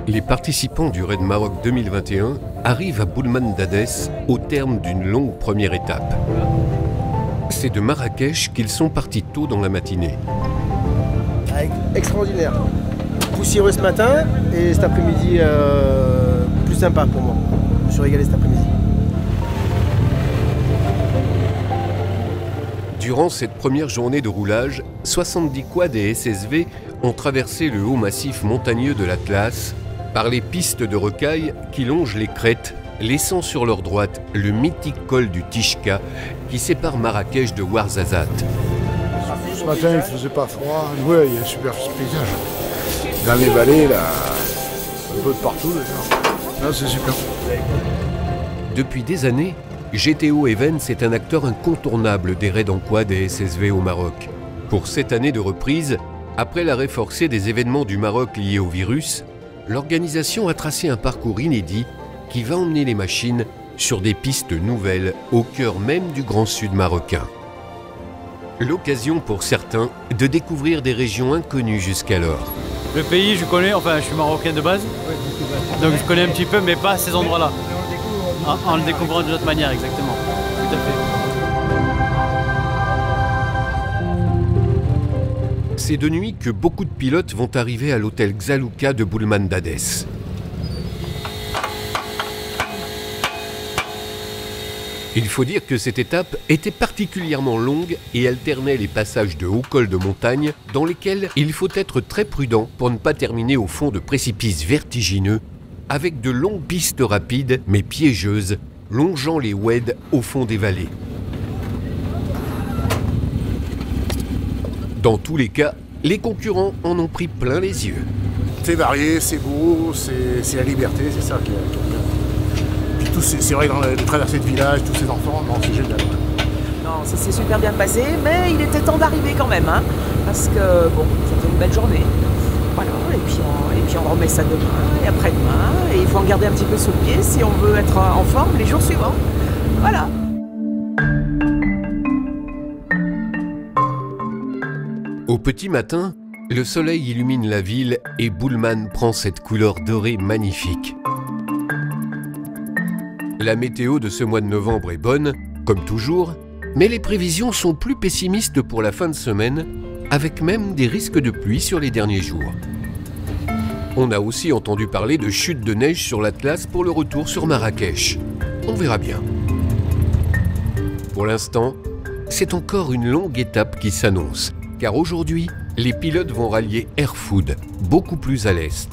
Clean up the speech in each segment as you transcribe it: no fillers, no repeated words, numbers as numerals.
Les participants du Raid Maroc 2021 arrivent à Boulman d'Adès au terme d'une longue première étape. C'est de Marrakech qu'ils sont partis tôt dans la matinée. Extraordinaire. Poussiéreux ce matin et cet après-midi plus sympa pour moi. Je me suis régalé cet après-midi. Durant cette première journée de roulage, 70 quads et SSV ont traversé le haut massif montagneux de l'Atlas par les pistes de rocailles qui longent les crêtes, laissant sur leur droite le mythique col du Tishka qui sépare Marrakech de Ouarzazate. Ce matin, il ne faisait pas froid. Ouais, il y a un super paysage. Dans les vallées, là, un peu de partout, déjà. Là, c'est super. Depuis des années, GTO Events est un acteur incontournable des raids en quad et SSV au Maroc. Pour cette année de reprise, après l'arrêt forcé des événements du Maroc liés au virus, l'organisation a tracé un parcours inédit qui va emmener les machines sur des pistes nouvelles au cœur même du Grand Sud marocain. L'occasion pour certains de découvrir des régions inconnues jusqu'alors. Le pays, je connais, enfin je suis marocain de base, donc je connais un petit peu, mais pas ces endroits-là. En le découvrant d'une autre manière, exactement. Tout à fait. C'est de nuit que beaucoup de pilotes vont arriver à l'hôtel Xalouka de Boulman d'Adès. Il faut dire que cette étape était particulièrement longue et alternait les passages de hauts cols de montagne dans lesquels il faut être très prudent pour ne pas terminer au fond de précipices vertigineux avec de longues pistes rapides mais piégeuses longeant les oueds au fond des vallées. Dans tous les cas, les concurrents en ont pris plein les yeux. C'est varié, c'est beau, c'est la liberté, c'est ça qui est bien. Puis c'est vrai, dans les traversées de village, tous ces enfants, non, c'est génial. Non, ça s'est super bien passé, mais il était temps d'arriver quand même, hein, parce que bon, ça fait une belle journée. Voilà, et puis on remet ça demain et après-demain, et il faut en garder un petit peu sous le pied si on veut être en forme les jours suivants. Voilà. Au petit matin, le soleil illumine la ville et Boulman prend cette couleur dorée magnifique. La météo de ce mois de novembre est bonne, comme toujours, mais les prévisions sont plus pessimistes pour la fin de semaine, avec même des risques de pluie sur les derniers jours. On a aussi entendu parler de chutes de neige sur l'Atlas pour le retour sur Marrakech. On verra bien. Pour l'instant, c'est encore une longue étape qui s'annonce, car aujourd'hui, les pilotes vont rallier Erfoud, beaucoup plus à l'est.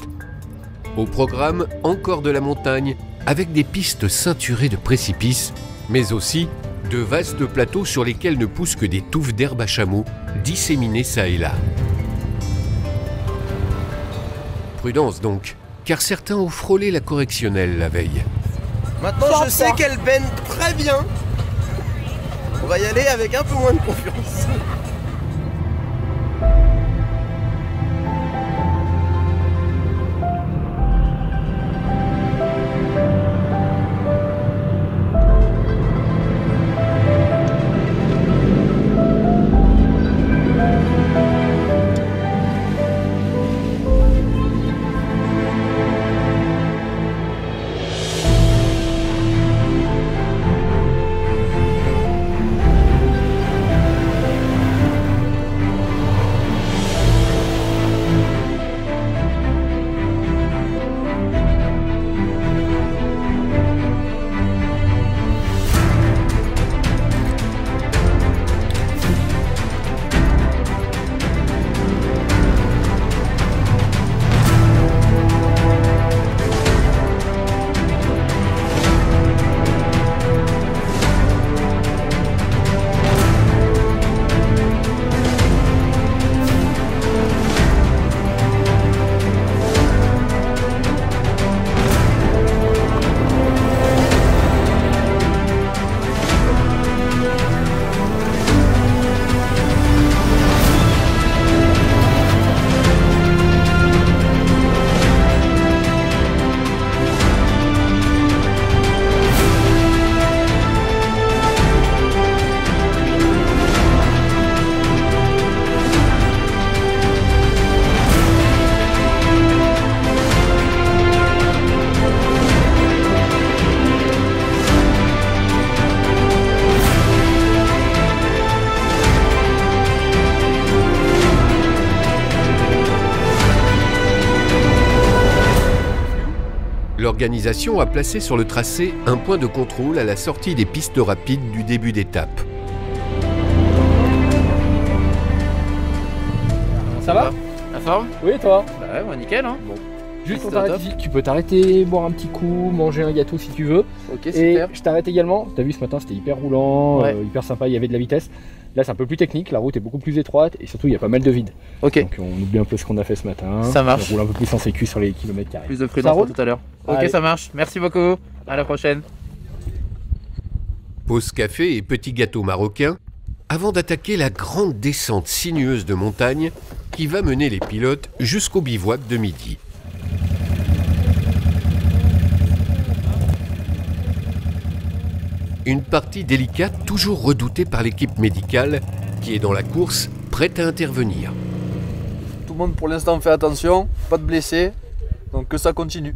Au programme, encore de la montagne, avec des pistes ceinturées de précipices, mais aussi de vastes plateaux sur lesquels ne poussent que des touffes d'herbe à chameau, disséminées ça et là. Prudence donc, car certains ont frôlé la correctionnelle la veille. Maintenant, je sais qu'elle baigne très bien. On va y aller avec un peu moins de confiance. l'organisation a placé sur le tracé un point de contrôle à la sortie des pistes rapides du début d'étape. Ça va? La forme? Oui, et toi? Bah ouais, bon, nickel hein. Bon. Juste on on t'arrête ici, tu peux t'arrêter, boire un petit coup, manger un gâteau si tu veux. Ok, Et super. je t'arrête également, t'as vu ce matin c'était hyper roulant, Ouais. hyper sympa, il y avait de la vitesse. Là c'est un peu plus technique, la route est beaucoup plus étroite et surtout il y a pas mal de vide. Ok, Donc on oublie un peu ce qu'on a fait ce matin. Ça marche. On roule un peu plus en sécu sur les kilomètres carrés. plus de Ça prudence pour roule tout à l'heure. Ok, Allez. ça marche. Merci beaucoup. À la prochaine. Pause café et petit gâteau marocain avant d'attaquer la grande descente sinueuse de montagne qui va mener les pilotes jusqu'au bivouac de midi. Une partie délicate toujours redoutée par l'équipe médicale qui est dans la course, prête à intervenir. Tout le monde pour l'instant fait attention, pas de blessés, donc que ça continue.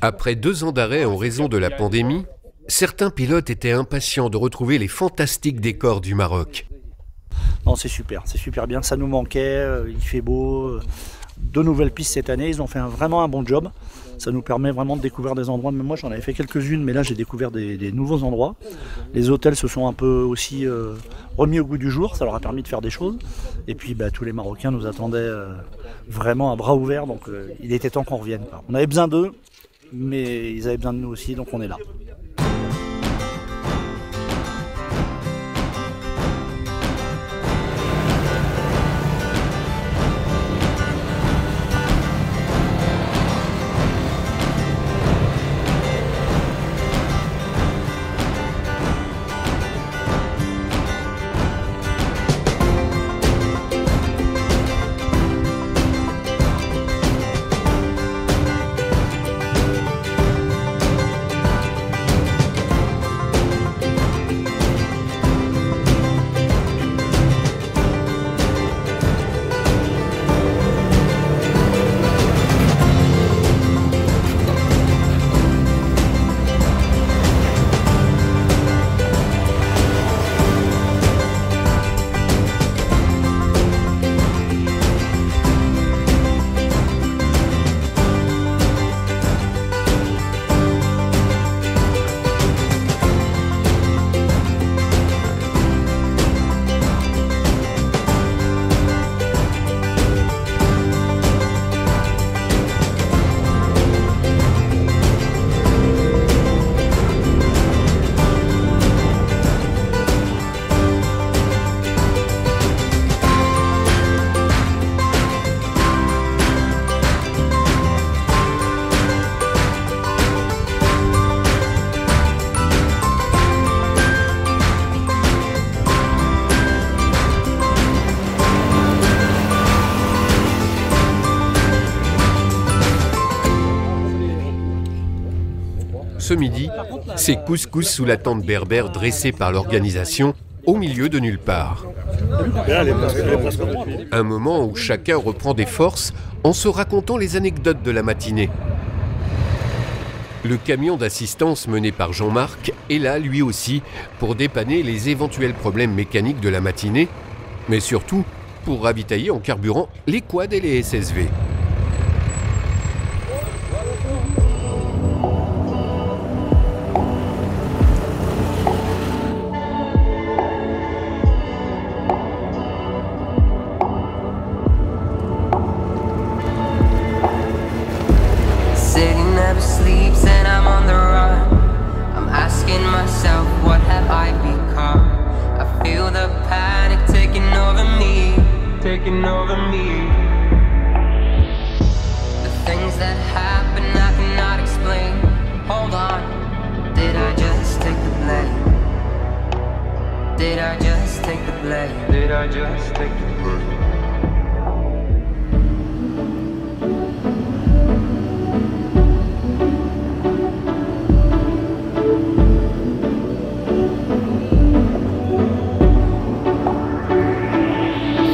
Après 2 ans d'arrêt en raison de la pandémie, certains pilotes étaient impatients de retrouver les fantastiques décors du Maroc. Non, c'est super bien, ça nous manquait, il fait beau, 2 nouvelles pistes cette année, ils ont fait vraiment un bon job. Ça nous permet vraiment de découvrir des endroits, même moi j'en avais fait quelques-unes, mais là j'ai découvert des nouveaux endroits. Les hôtels se sont un peu aussi remis au goût du jour, ça leur a permis de faire des choses. Et puis tous les Marocains nous attendaient vraiment à bras ouverts, donc il était temps qu'on revienne. On avait besoin d'eux, mais ils avaient besoin de nous aussi, donc on est là. Ce midi, c'est couscous sous la tente berbère dressée par l'organisation au milieu de nulle part. Un moment où chacun reprend des forces en se racontant les anecdotes de la matinée. Le camion d'assistance mené par Jean-Marc est là lui aussi pour dépanner les éventuels problèmes mécaniques de la matinée, mais surtout pour ravitailler en carburant les quads et les SSV. Sleeps and I'm on the run. I'm asking myself, what have I become? I feel the panic taking over me, taking over me. The things that happen I cannot explain. Hold on, did I just take the blame? Did I just take the blame? Did I just take the blame?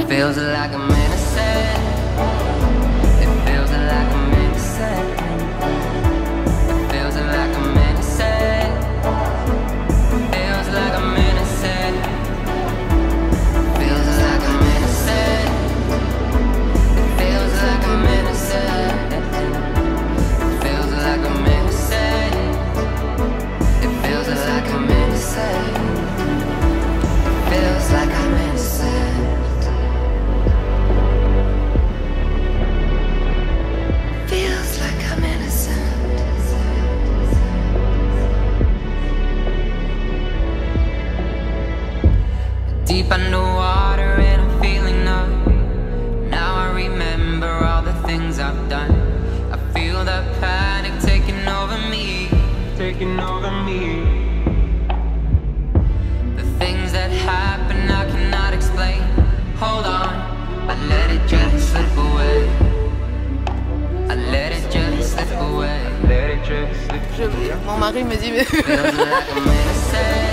Feels like I'm innocent. It feels like I'm innocent. It feels like I'm innocent. Feels like I'm innocent. Feels like I'm innocent. It feels like I'm innocent. remember all the things I've done. I feel the panic taking over me, taking over me. The things that happen I cannot explain. Hold on, I let it just slip away. I let it just slip away. Let it just slip away. Mon mari me dit mais... Feels like I'm innocent.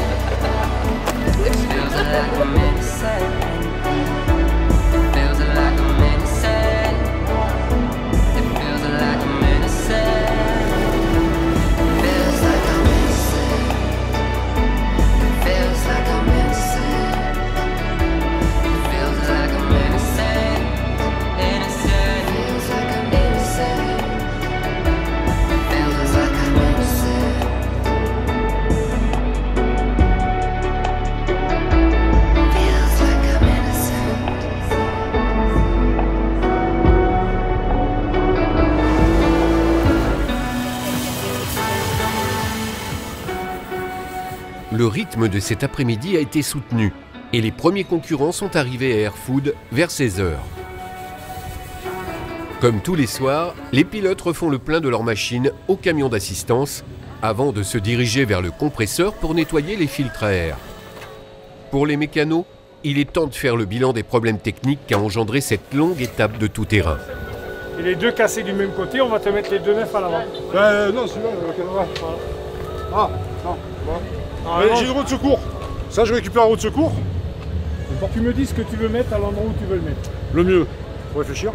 It feels like I'm innocent. Feels like I'm innocent. It feels like I'm innocent. Feels like I'm innocent. Feels like I'm innocent. Feels like I'm innocent. Innocent. Feels like I'm innocent. Feels like I'm innocent. Feels like I'm innocent. Le rythme de cet après-midi a été soutenu et les premiers concurrents sont arrivés à Airfood vers 16 h. Comme tous les soirs, les pilotes refont le plein de leur machine au camion d'assistance avant de se diriger vers le compresseur pour nettoyer les filtres à air. Pour les mécanos, il est temps de faire le bilan des problèmes techniques qu'a engendré cette longue étape de tout-terrain. Et les deux cassés du même côté, on va te mettre les deux neufs à l'avant. Non, celui-là, le voilà. Ah, non, voilà. J'ai une roue de secours. Ça, je récupère la roue de secours. Tu me dis ce que tu veux mettre à l'endroit où tu veux le mettre. Le mieux, faut réfléchir.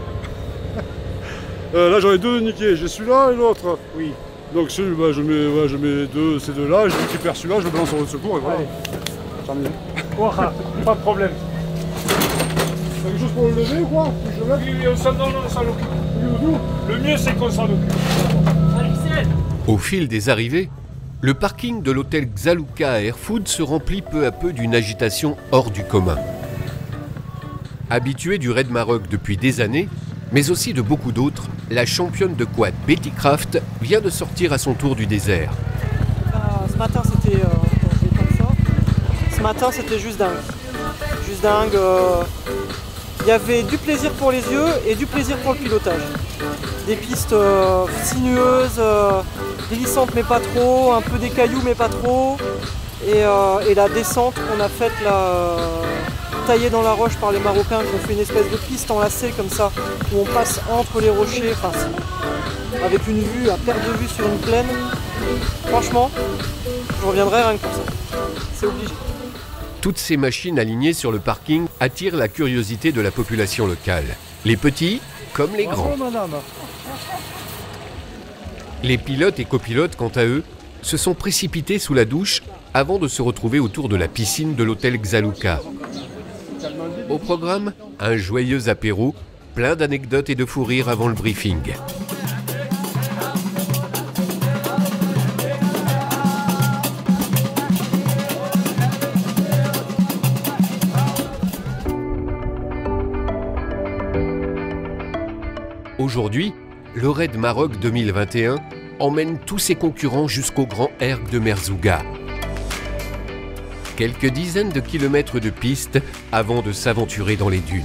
Là, j'en ai deux niqués. J'ai celui-là et l'autre. Oui. Donc, celui, je mets ces deux-là, je récupère celui-là, je le balance en roue de secours et voilà. Terminé. Pas de problème. T'as quelque chose pour le lever ou quoi? Oui, on s'en occupe. Le mieux, c'est qu'on s'en occupe. Au fil des arrivées, le parking de l'hôtel Xaluka à Airfood se remplit peu à peu d'une agitation hors du commun. Habituée du Red Maroc depuis des années, mais aussi de beaucoup d'autres, la championne de quad Betty Craft vient de sortir à son tour du désert. Ce matin, c'était Ce matin, c'était juste dingue. Juste dingue. Il y avait du plaisir pour les yeux et du plaisir pour le pilotage. Des pistes sinueuses, glissantes mais pas trop, un peu des cailloux mais pas trop. Et la descente qu'on a faite là, taillée dans la roche par les Marocains, qui ont fait une espèce de piste enlacée comme ça, où on passe entre les rochers, avec une vue à perte de vue sur une plaine. Franchement, je reviendrai rien que pour ça. C'est obligé. Toutes ces machines alignées sur le parking attirent la curiosité de la population locale. Les petits comme les grands. Les pilotes et copilotes, quant à eux, se sont précipités sous la douche avant de se retrouver autour de la piscine de l'hôtel Xaluka. Au programme, un joyeux apéro, plein d'anecdotes et de fous rires avant le briefing. Aujourd'hui, le Red Maroc 2021 emmène tous ses concurrents jusqu'au grand erg de Merzouga. Quelques dizaines de kilomètres de piste avant de s'aventurer dans les dunes.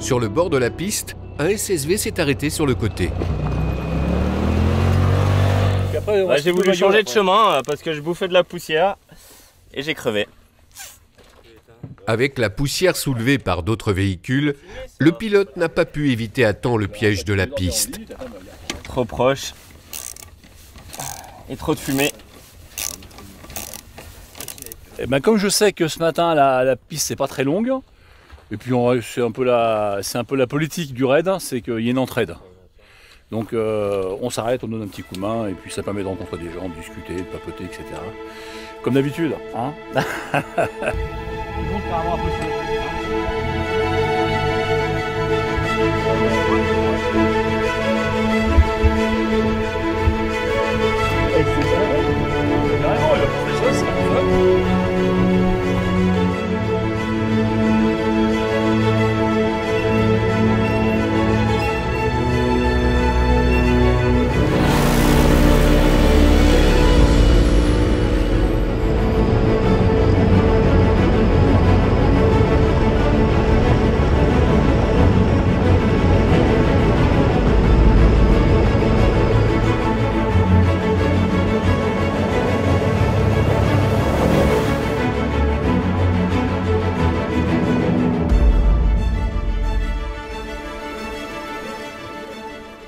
Sur le bord de la piste, un SSV s'est arrêté sur le côté. J'ai voulu changer de chemin parce que je bouffais de la poussière et j'ai crevé. Avec la poussière soulevée par d'autres véhicules, le pilote n'a pas pu éviter à temps le piège de la piste. Trop proche et trop de fumée. Et ben comme je sais que ce matin la piste c'est pas très longue, et puis c'est un peu la politique du raid, c'est qu'il y a une entraide. Donc on s'arrête, on donne un petit coup de main, et puis ça permet de rencontrer des gens, de discuter, de papoter, etc. Comme d'habitude, hein.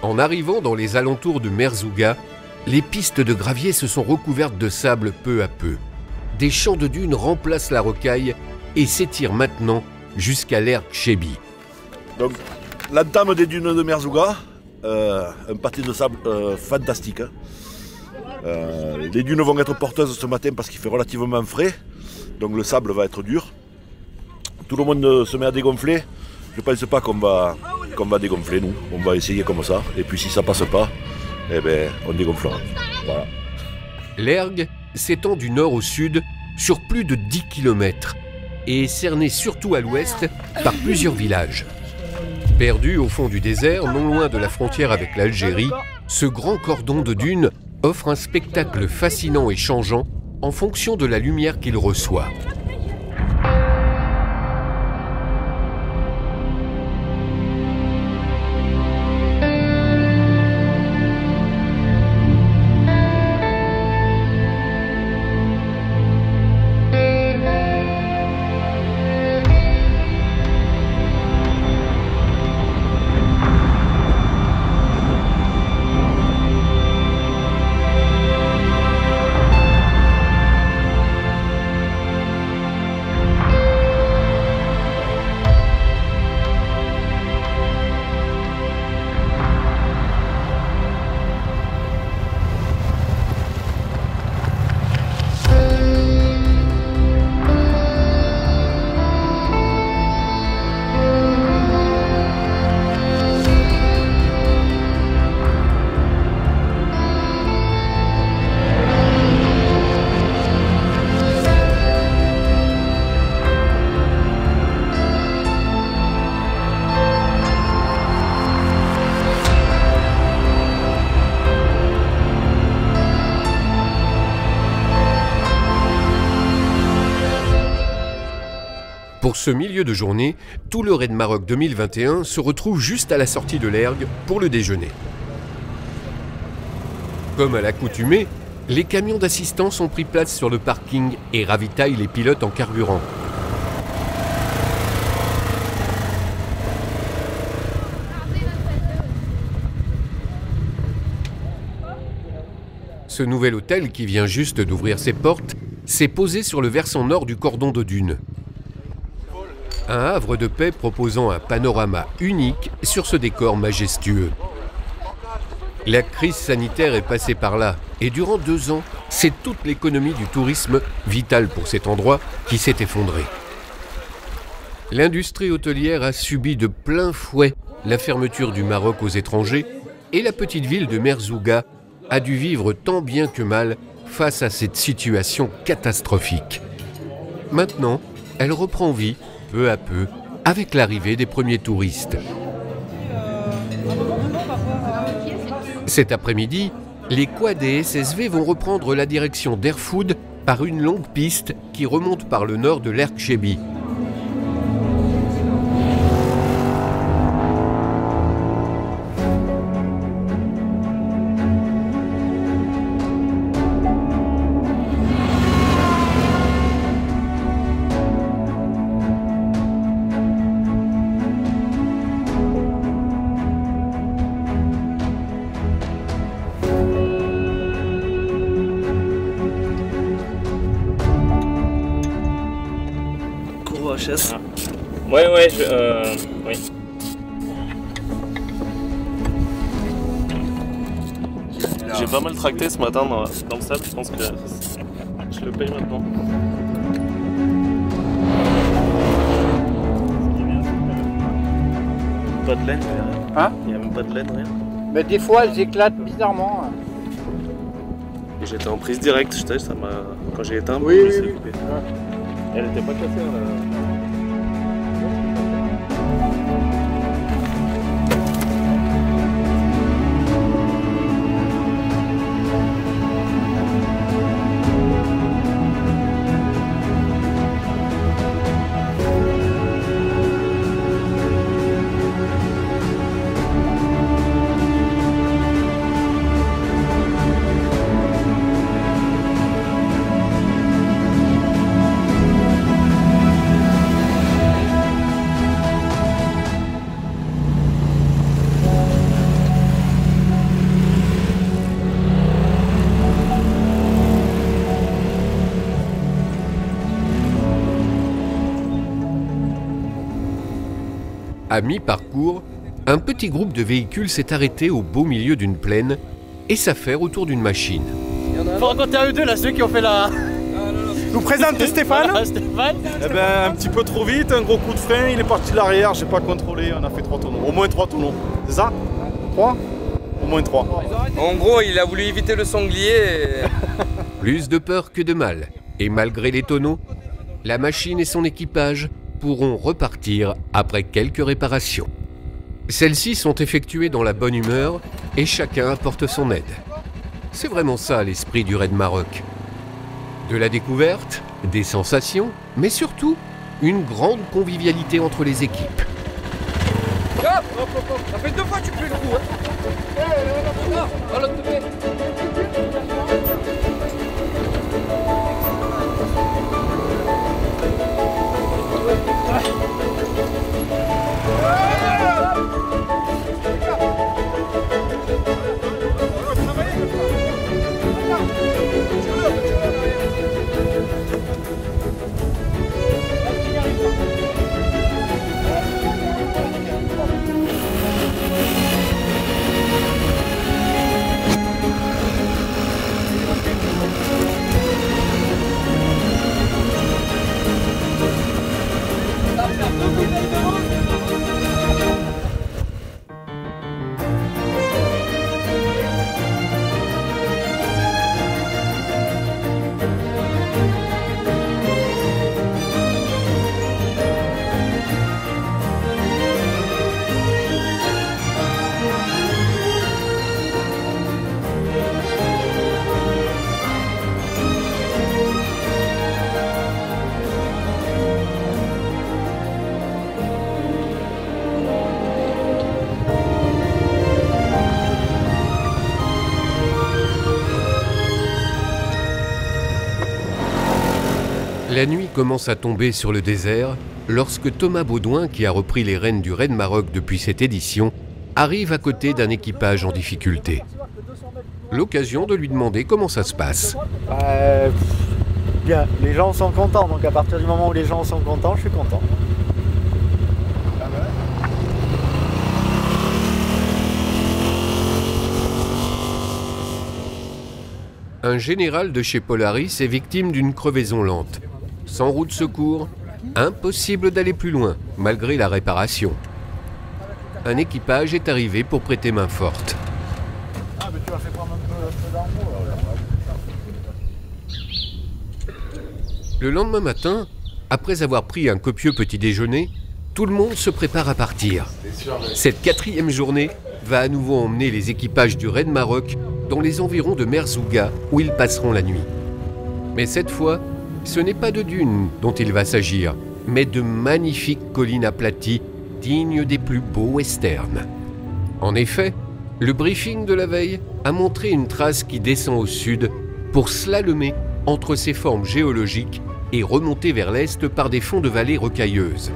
En arrivant dans les alentours de Merzouga, les pistes de gravier se sont recouvertes de sable peu à peu. Des champs de dunes remplacent la rocaille et s'étirent maintenant jusqu'à l'Erg Shebi. Donc, l'entame des dunes de Merzouga, un pâté de sable fantastique. Les dunes vont être porteuses ce matin parce qu'il fait relativement frais, donc le sable va être dur. Tout le monde se met à dégonfler. Je ne pense pas qu'on va dégonfler, nous. On va essayer comme ça. Et puis si ça passe pas, eh ben, on dégonflera. Voilà. L'Erg s'étend du nord au sud sur plus de 10 km et est cerné surtout à l'ouest par plusieurs villages. Perdu au fond du désert, non loin de la frontière avec l'Algérie, ce grand cordon de dunes offre un spectacle fascinant et changeant en fonction de la lumière qu'il reçoit. Pour ce milieu de journée, tout le Raid Maroc 2021 se retrouve juste à la sortie de l'Erg pour le déjeuner. Comme à l'accoutumée, les camions d'assistance ont pris place sur le parking et ravitaillent les pilotes en carburant. Ce nouvel hôtel, qui vient juste d'ouvrir ses portes, s'est posé sur le versant nord du cordon de dunes. Un havre de paix proposant un panorama unique sur ce décor majestueux. La crise sanitaire est passée par là, et durant 2 ans, c'est toute l'économie du tourisme, vitale pour cet endroit, qui s'est effondrée. L'industrie hôtelière a subi de plein fouet la fermeture du Maroc aux étrangers, et la petite ville de Merzouga a dû vivre tant bien que mal face à cette situation catastrophique. Maintenant, elle reprend vie, peu à peu, avec l'arrivée des premiers touristes. Cet après-midi, les quads et SSV vont reprendre la direction d'Erfoud par une longue piste qui remonte par le nord de l'Erg Shebi. prochaine. Ouais, oui. J'ai pas mal tracté ce matin dans le sable, je pense que je le paye maintenant. Pas de laine, rien. Hein? Il n'y a même pas de laine, rien. Mais des fois, elles éclatent bizarrement. Et j'étais en prise directe, je sais, ça m'a. Quand j'ai éteint, oui, je l'ai coupé. Elle était pas cassée, là. À mi-parcours, un petit groupe de véhicules s'est arrêté au beau milieu d'une plaine et s'affaire autour d'une machine. Faut raconter à eux deux là, ceux qui ont fait la... Je vous présente Stéphane. Voilà, Stéphane. Eh ben, un petit peu trop vite, un gros coup de frein, il est parti de l'arrière, j'ai pas contrôlé, on a fait 3 tonneaux. Au moins 3 tonneaux, c'est ça 3 Au moins 3. En gros, il a voulu éviter le sanglier et... Plus de peur que de mal. Et malgré les tonneaux, la machine et son équipage pourront repartir après quelques réparations. Celles-ci sont effectuées dans la bonne humeur et chacun apporte son aide. C'est vraiment ça l'esprit du Raid Maroc. De la découverte, des sensations, mais surtout une grande convivialité entre les équipes. Hop, hop, hop, hop. Ça fait 2 fois que tu fais le coup. Hein. La nuit commence à tomber sur le désert lorsque Thomas Baudouin, qui a repris les rênes du Raid Maroc depuis cette édition, arrive à côté d'un équipage en difficulté. L'occasion de lui demander comment ça se passe. Bien, les gens sont contents, donc à partir du moment où les gens sont contents, je suis content. Un général de chez Polaris est victime d'une crevaison lente. Sans roue de secours, impossible d'aller plus loin, malgré la réparation. Un équipage est arrivé pour prêter main forte. Le lendemain matin, après avoir pris un copieux petit déjeuner, tout le monde se prépare à partir. Cette 4e journée va à nouveau emmener les équipages du Raid Maroc dans les environs de Merzouga, où ils passeront la nuit. Mais cette fois, ce n'est pas de dunes dont il va s'agir, mais de magnifiques collines aplaties, dignes des plus beaux westerns. En effet, le briefing de la veille a montré une trace qui descend au sud pour slalomer entre ces formes géologiques et remonter vers l'est par des fonds de vallées rocailleuses.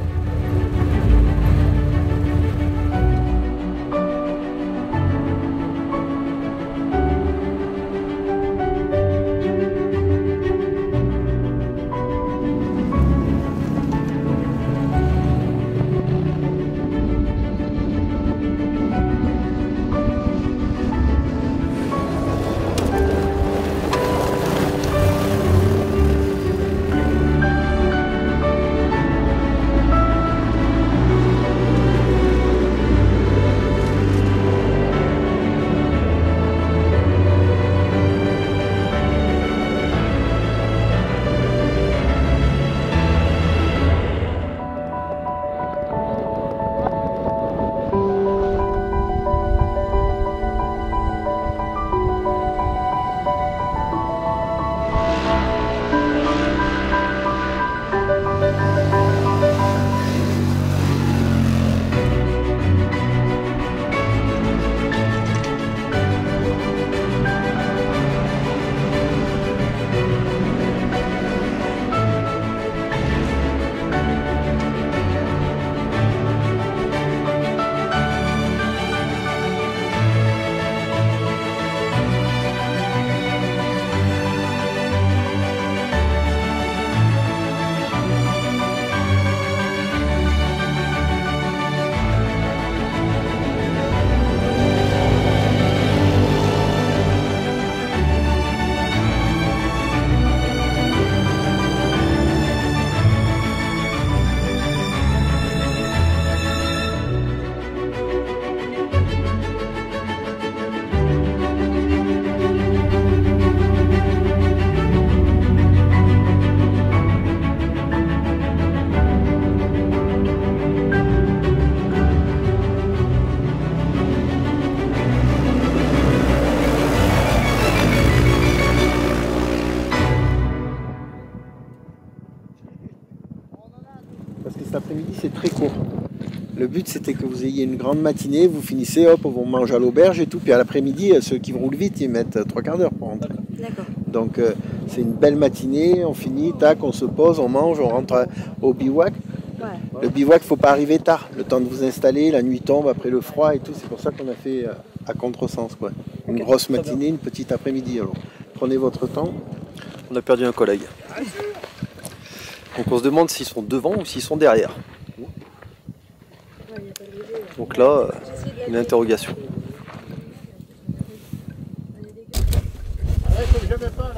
cet après-midi, c'est très court. Le but, c'était que vous ayez une grande matinée, vous finissez, hop, on mange à l'auberge et tout. Puis à l'après-midi, ceux qui roulent vite, ils mettent 3 quarts d'heure pour rentrer. D'accord. Donc c'est une belle matinée, on finit, tac, on se pose, on mange, on rentre au bivouac. Ouais. Le bivouac, il ne faut pas arriver tard. Le temps de vous installer, la nuit tombe, après le froid et tout. C'est pour ça qu'on a fait à contresens, quoi. Une grosse matinée, une petite après-midi. Alors, prenez votre temps. On a perdu un collègue. Donc on se demande s'ils sont devant ou s'ils sont derrière. Donc là, une interrogation.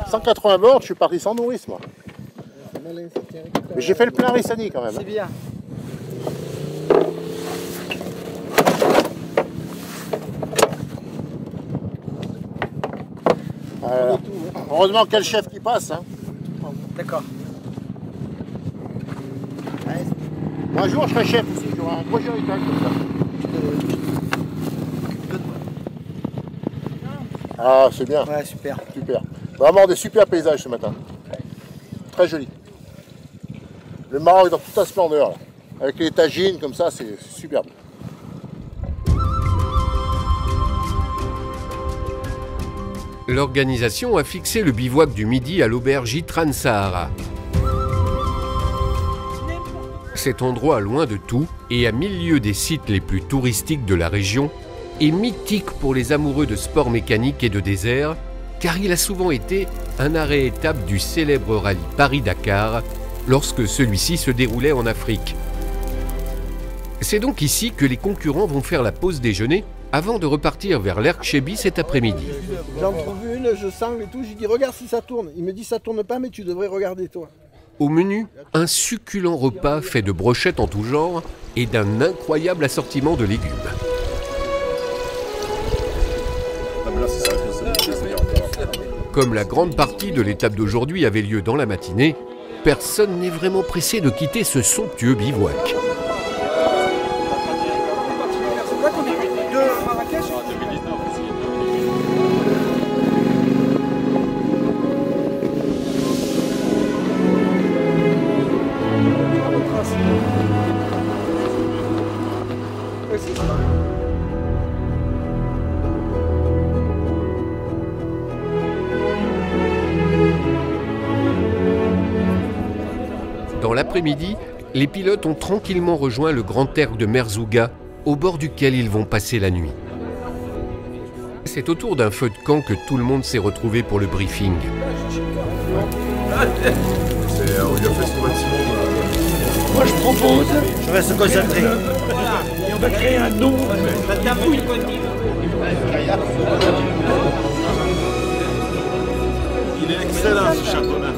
180 bords, je suis parti sans nourrice, moi. Mais j'ai fait le plein Rissani quand même. C'est bien. Heureusement qu'il y a le chef qui passe. Hein. D'accord. Moi, un jour, je serai chef aussi. J'aurai un gros jerrycan comme ça. Ah, c'est bien. Ouais, super. Super. Vraiment des super paysages ce matin. Très joli. Le Maroc dans toute sa splendeur, là. Avec les tagines comme ça, c'est superbe. L'organisation a fixé le bivouac du midi à l'auberge Itran Sahara. Cet endroit, loin de tout et à 1000 lieues des sites les plus touristiques de la région, est mythique pour les amoureux de sports mécaniques et de désert, car il a souvent été un arrêt-étape du célèbre rallye Paris-Dakar lorsque celui-ci se déroulait en Afrique. C'est donc ici que les concurrents vont faire la pause déjeuner avant de repartir vers l'Erkchebi cet après-midi. J'en trouve une, je sangle et tout, je lui dis regarde si ça tourne. Il me dit ça tourne pas mais tu devrais regarder toi. Au menu, un succulent repas fait de brochettes en tout genre et d'un incroyable assortiment de légumes. Comme la grande partie de l'étape d'aujourd'hui avait lieu dans la matinée, personne n'est vraiment pressé de quitter ce somptueux bivouac. Dans l'après-midi, les pilotes ont tranquillement rejoint le grand erg de Merzouga, au bord duquel ils vont passer la nuit. C'est autour d'un feu de camp que tout le monde s'est retrouvé pour le briefing. Moi je propose, je reste concentré. Et on va créer un nom. Il est excellent ce château-là.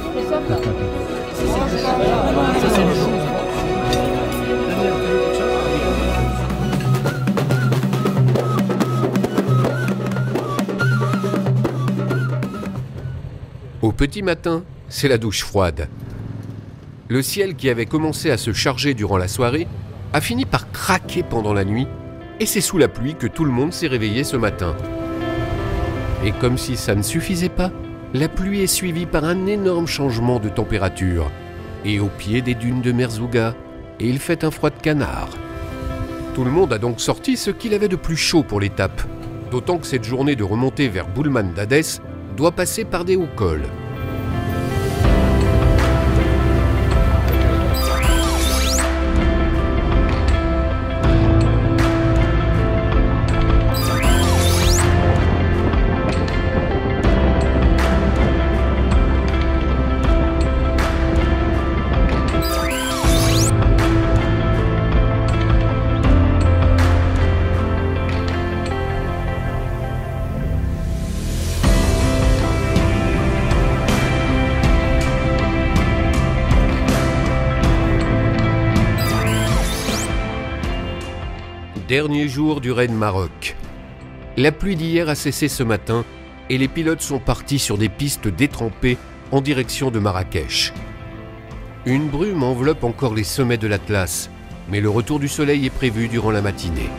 Ça c'est le chou. Au petit matin, c'est la douche froide. Le ciel qui avait commencé à se charger durant la soirée a fini par craquer pendant la nuit et c'est sous la pluie que tout le monde s'est réveillé ce matin. Et comme si ça ne suffisait pas, la pluie est suivie par un énorme changement de température. Et au pied des dunes de Merzouga, et il fait un froid de canard. Tout le monde a donc sorti ce qu'il avait de plus chaud pour l'étape, d'autant que cette journée de remontée vers Boulman d'Hadès doit passer par des hauts cols. Dernier jour du raid Maroc. La pluie d'hier a cessé ce matin et les pilotes sont partis sur des pistes détrempées en direction de Marrakech. Une brume enveloppe encore les sommets de l'Atlas, mais le retour du soleil est prévu durant la matinée.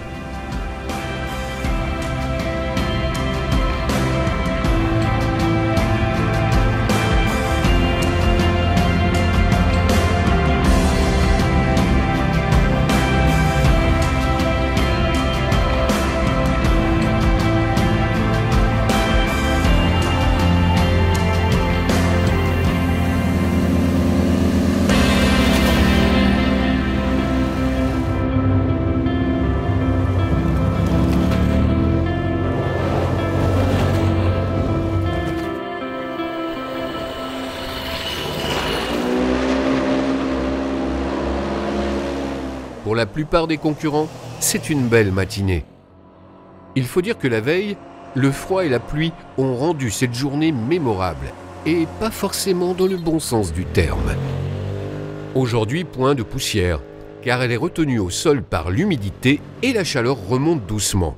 Pour la plupart des concurrents, c'est une belle matinée. Il faut dire que la veille, le froid et la pluie ont rendu cette journée mémorable, et pas forcément dans le bon sens du terme. Aujourd'hui, point de poussière, car elle est retenue au sol par l'humidité et la chaleur remonte doucement.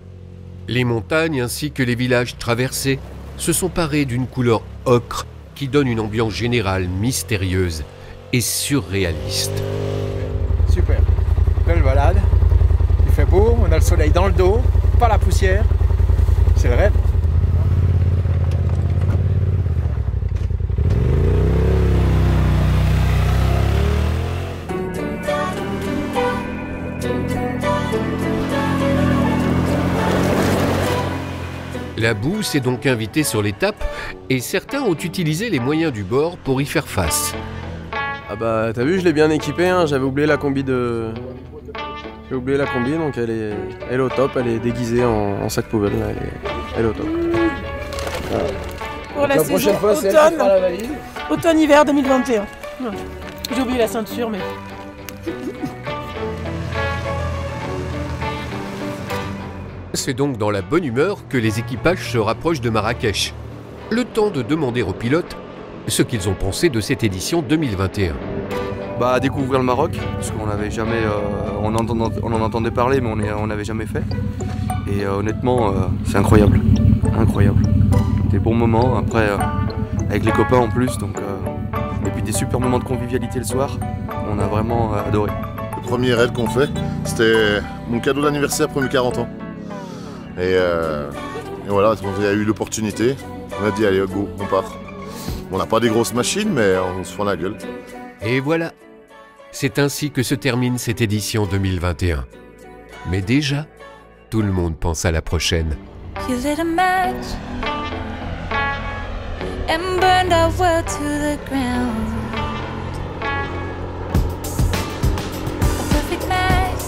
Les montagnes ainsi que les villages traversés se sont parés d'une couleur ocre qui donne une ambiance générale mystérieuse et surréaliste. Super, belle balade, il fait beau, on a le soleil dans le dos, pas la poussière, c'est le rêve. La boue s'est donc invitée sur l'étape et certains ont utilisé les moyens du bord pour y faire face. Ah bah t'as vu, je l'ai bien équipée, hein. J'avais oublié la combi de... J'ai oublié la combi, donc elle est au top, elle est déguisée en sac poubelle, là. Elle est au top. Voilà. Pour la saison prochaine fois, c'est elle qui fera la valise. automne-hiver 2021. J'ai oublié la ceinture, mais... C'est donc dans la bonne humeur que les équipages se rapprochent de Marrakech. Le temps de demander aux pilotes ce qu'ils ont pensé de cette édition 2021. Bah découvrir le Maroc, parce qu'on n'avait jamais... on en entendait parler, mais on n'avait jamais fait. Et honnêtement, c'est incroyable. Incroyable. Des bons moments, après, avec les copains en plus, donc... et puis des super moments de convivialité le soir, on a vraiment adoré. Le premier raid qu'on fait, c'était mon cadeau d'anniversaire pour mes 40 ans. Et voilà, on a eu l'opportunité, on a dit allez go, on part. On n'a pas des grosses machines, mais on se fout la gueule. Et voilà, c'est ainsi que se termine cette édition 2021. Mais déjà, tout le monde pense à la prochaine. You lit a match and burned our world to the ground. A perfect match.